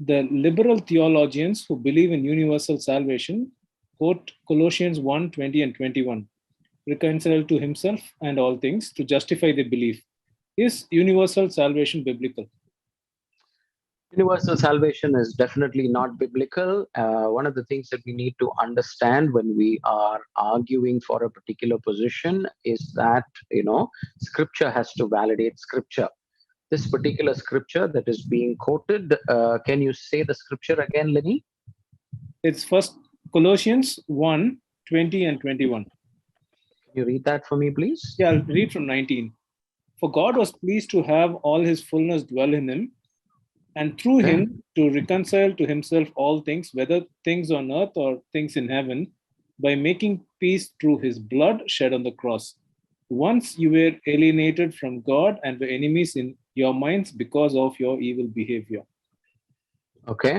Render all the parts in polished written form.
The liberal theologians who believe in universal salvation quote Colossians 1:20 and 21, reconciled to himself and all things to justify their belief. Is universal salvation biblical? Universal salvation is definitely not biblical. One of the things that we need to understand when we are arguing for a particular position is that, scripture has to validate scripture. This particular scripture that is being quoted, can you say the scripture again, Lenny? It's first Colossians 1:20 and 21. Can you read that for me, please? Yeah, I'll read from 19. For God was pleased to have all his fullness dwell in him, and through him to reconcile to himself all things, whether things on earth or things in heaven, by making peace through his blood shed on the cross. Once you were alienated from God and were enemies in your minds because of your evil behavior. Okay.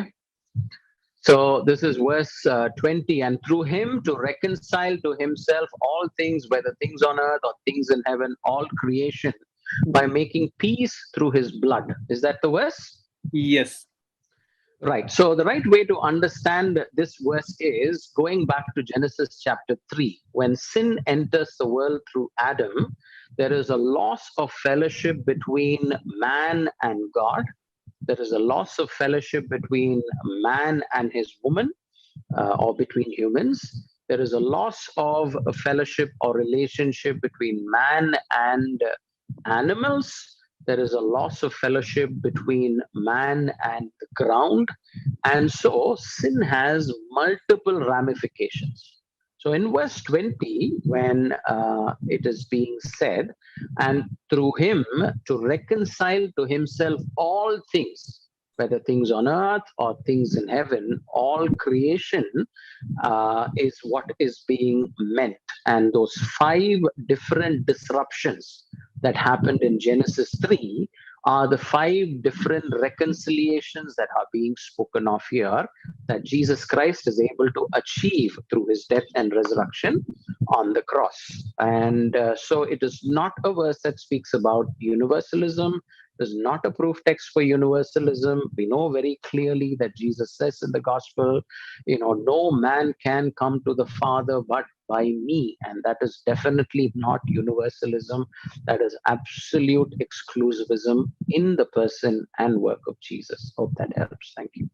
So this is verse 20. And through him to reconcile to himself all things, whether things on earth or things in heaven, all creation, by making peace through his blood. Is that the verse? Yes. Right. So the right way to understand this verse is going back to Genesis chapter 3. When sin enters the world through Adam, there is a loss of fellowship between man and God. There is a loss of fellowship between man and his woman, or between humans. There is a loss of a fellowship or relationship between man and animals. There is a loss of fellowship between man and the ground. And so sin has multiple ramifications. So in verse 20, when it is being said, and through him to reconcile to himself all things, whether things on earth or things in heaven, all creation is what is being meant. And those 5 different disruptions that happened in Genesis 3 are the 5 different reconciliations that are being spoken of here, that Jesus Christ is able to achieve through his death and resurrection on the cross. And so it is not a verse that speaks about universalism. It is not a proof text for universalism. We know very clearly that Jesus says in the gospel, no man can come to the Father but by me. And that is definitely not universalism. That is absolute exclusivism in the person and work of Jesus. Hope that helps. Thank you.